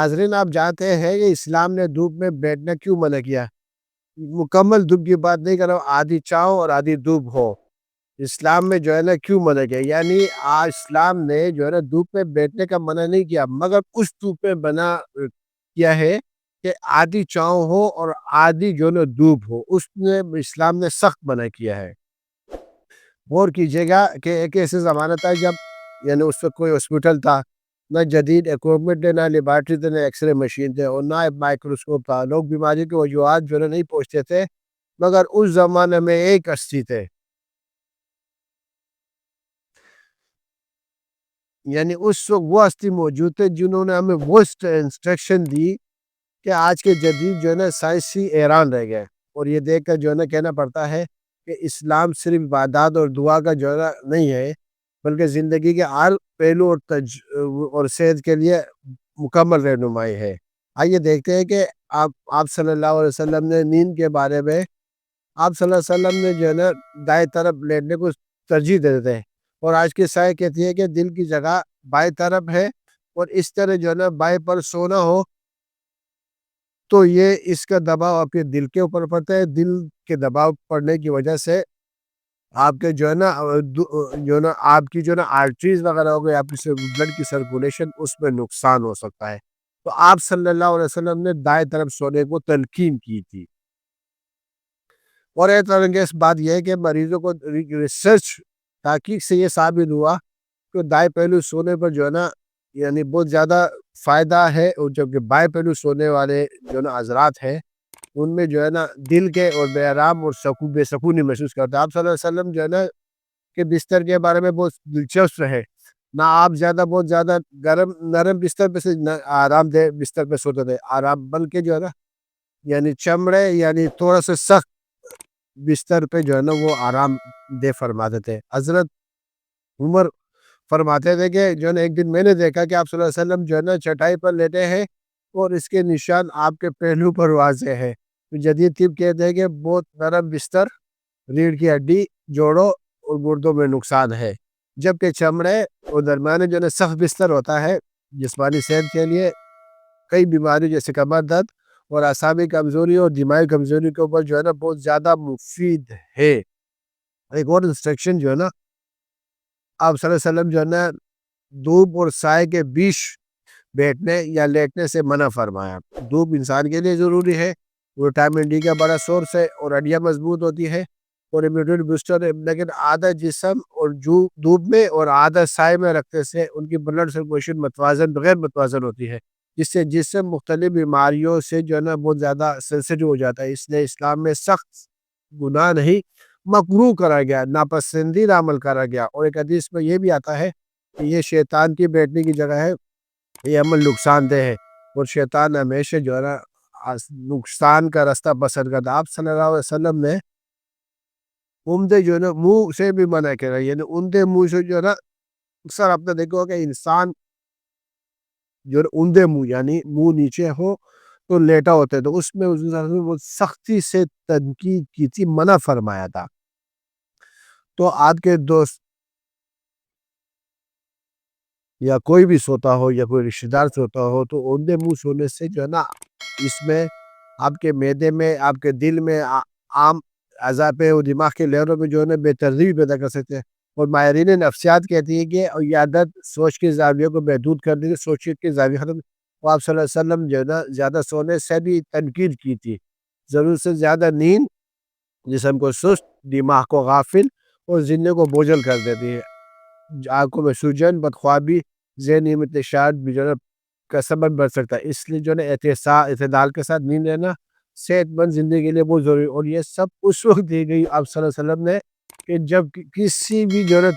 ناظرین آپ جانتے ہیں کہ اسلام نے دھوپ میں بیٹھنا کیوں منع کیا؟ مکمل دھوپ کی بات نہیں کر رہا ہوں، آدھی چھاؤں اور آدھی دھوپ ہو۔ اسلام میں جو ہے نا کیوں منع کیا؟ یعنی آج اسلام نے جو ہے نا دھوپ میں بیٹھنے کا منع نہیں کیا، مگر اس دھوپ میں منع کیا ہے کہ آدھی چھاؤں ہو اور آدھی جو ہے نا دھوپ ہو۔ اس نے اسلام نے سخت منع کیا ہے۔ غور کیجیے گا کہ ایک ایسے زمانہ تھا جب یعنی اس وقت کوئی ہاسپٹل تھا، نہ جدید اکوپمنٹ تھے، نہ لیبارٹری تھے، نہ ایکس رے مشین تھے، اور نہ مائکروسکوپ تھا۔ لوگ بیماری کے وجوہات جو ہے نہیں پہنچتے تھے، مگر اس زمانے میں ایک ہستی تھے، یعنی اس وقت وہ ہستی موجود تھے جنہوں نے ہمیں وہ انسٹرکشن دی کہ آج کے جدید جو ہے نا سائنسی حیران رہ گئے۔ اور یہ دیکھ کر جو ہے نا کہنا پڑتا ہے کہ اسلام صرف عبادات اور دعا کا جو ہے نا نہیں ہے، بلکہ زندگی کے ہر پہلو اور صحت کے لیے مکمل رہنمائی ہے۔ آئیے دیکھتے ہیں کہ آپ صلی اللہ علیہ وسلم نے نیند کے بارے میں، آپ صلی اللہ علیہ وسلم نے جو ہے نا دائیں طرف لیٹنے کو ترجیح دیتے ہیں، اور آج کی سائے کہتی ہے کہ دل کی جگہ بائیں طرف ہے، اور اس طرح جو ہے نا بائیں پر سونا ہو تو یہ اس کا دباؤ آپ کے دل کے اوپر پڑتا ہے۔ دل کے دباؤ پڑنے کی وجہ سے آپ کے جو ہے نا آپ کی جو ہے نا آرٹریز وغیرہ ہو گئی، آپ کی بلڈ کی سرکولیشن، اس میں نقصان ہو سکتا ہے۔ تو آپ صلی اللہ علیہ وسلم نے دائیں طرف سونے کو تلقین کی تھی۔ اور ایک انگیز بات یہ ہے کہ مریضوں کو ریسرچ تحقیق سے یہ ثابت ہوا کہ دائیں پہلو سونے پر جو ہے نا یعنی بہت زیادہ فائدہ ہے، اور جبکہ بائیں پہلو سونے والے جو نا حضرات ہیں ان میں جو ہے نا دل کے اور بے آرام اور بے سکونی محسوس کرتے ہیں۔ آپ صلی اللہ علیہ وسلم جو ہے نا کہ بستر کے بارے میں بہت دلچسپ رہے، نہ آپ بہت زیادہ نرم بستر پہ سے آرام دہ بستر پہ سوتے تھے آرام، بلکہ جو ہے نا یعنی چمڑے یعنی تھوڑا سا سخت بستر پہ جو ہے نا وہ آرام دہ فرماتے تھے۔ حضرت عمر فرماتے تھے کہ جو ہے نا ایک دن میں نے دیکھا کہ آپ صلی اللہ علیہ وسلم جو ہے نا چٹائی پر لیٹے ہیں اور اس کے نشان آپ کے پہلو پر واضح ہے۔ جدید طب کہتے ہیں کہ بہت نرم بستر ریڑھ کی ہڈی، جوڑوں اور گردوں میں نقصان ہے، جبکہ چمڑے اور درمیانے جو ہے سخت بستر ہوتا ہے جسمانی صحت کے لیے کئی بیماری جیسے کمر درد اور اعصابی کمزوری اور دماغی کمزوری کے اوپر جو ہے نا بہت زیادہ مفید ہے۔ ایک اور انسٹرکشن جو ہے نا آپ صلی اللہ علیہ وسلم جو ہے نا دھوپ اور سائے کے بیچ بیٹھنے یا لیٹنے سے منع فرمایا۔ دھوپ انسان کے لیے ضروری ہے، وٹامن ڈی کا بڑا سورس ہے اور ہڈیاں مضبوط ہوتی ہے اور امیونٹی بوسٹر ہے، لیکن آدھا جسم اور دھوپ میں اور آدھا سائے میں رکھنے سے ان کی بلڈ سرکولیشن غیر متوازن ہوتی ہے، جس سے جسم مختلف بیماریوں سے جو ہے نا بہت زیادہ سینسیٹیو ہو جاتا ہے۔ اس لیے اسلام میں سخت گناہ نہیں، مکروہ کرا گیا، ناپسندیدہ عمل کرا گیا۔ اور ایک حدیث میں یہ بھی آتا ہے کہ یہ شیطان کی بیٹھنے کی جگہ ہے، یہ عمل نقصان دہ ہے، اور شیطان ہمیشہ جو ہے نا نقصان کا راستہ پسند کرتا ہے۔ آپ صلی اللہ علیہ وسلم نے عمدے جو ہے نا منہ سے بھی منع کرا، یعنی عمدے منہ سے جو ہے نا اکثر آپ نے دیکھو کہ انسان جو ہے عمدے منہ یعنی منہ نیچے ہو تو لیٹا ہوتا ہے، تو اس میں وہ سختی سے تنقید کی تھی، منع فرمایا تھا۔ تو آپ کے دوست یا کوئی بھی سوتا ہو یا کوئی رشتہ دار سوتا ہو تو عمدے منہ سونے سے جو ہے نا اس میں آپ کے معدے میں، آپ کے دل میں، عام اعضاء پہ اور دماغ کے لیوروں میں جو ہے نا بے ترتیبی پیدا کر سکتے ہیں۔ اور ماہرین نفسیات کہتی ہے کہ یہ عادت سوچ کے زاویے کو محدود کر دیتی ہے، سوچ کے زاویے ختم۔ اور آپ صلی اللہ علیہ وسلم جو ہے نا زیادہ سونے سے بھی تنقید کی تھی۔ ضرورت سے زیادہ نیند جسم کو سست، دماغ کو غافل اور ذہن کو بوجھل کر دیتی ہے۔ آنکھوں میں سوجن، بدخوابی، ذہنی انتشار بھی جو ہے کا سبب بن سکتا ہے۔ اس لیے جو ہے اعتدال کے ساتھ نیند لینا صحت مند زندگی کے لیے بہت ضروری ہے۔ اور یہ سب اس وقت دی گئی آپ صلی اللہ علیہ وسلم نے کہ جب کسی بھی جو ہے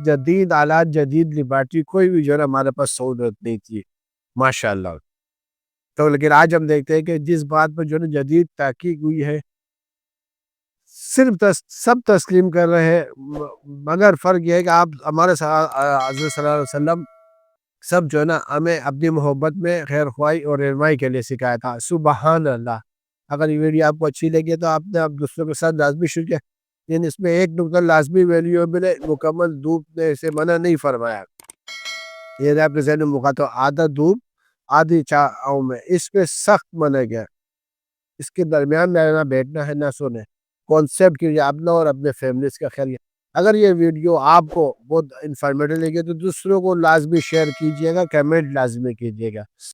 جدید آلات، جدید لیبارٹری کوئی بھی جو ہے ہمارے پاس سہولت نہیں تھی، ماشاءاللہ۔ تو لیکن آج ہم دیکھتے ہیں کہ جس بات پر جو ہے جدید تحقیق ہوئی ہے صرف سب تسلیم کر رہے ہیں، مگر فرق یہ ہے کہ آپ ہمارے حضرت صلی اللہ علیہ وسلم سب جو ہے نا ہمیں اپنی محبت میں خیر خواہی اور رہنمائی کے لیے سکھایا تھا۔ سبحان اللہ۔ اگر یہ ویڈیو آپ کو اچھی لگی تو آپ نے دوسروں کے ساتھ لازمی شیئر کیا، لیکن اس میں ایک نقطہ لازمی ویلیوبل ہے، مکمل دھوپ نے اسے منع نہیں فرمایا۔ یہ آپ کے ذہن میں مقاطع آدھا دھوپ آدھی چاہوں میں، اس پہ سخت منع گیا۔ اس کے درمیان نہ بیٹھنا ہے نہ سونے، کانسیپٹ کیجیے اپنا اور اپنے فیملیز کا خیال۔ اگر یہ ویڈیو آپ کو بہت انفارمیٹو لگے تو دوسروں کو لازمی شیئر کیجیے گا، کمنٹ لازمی کیجیے گا۔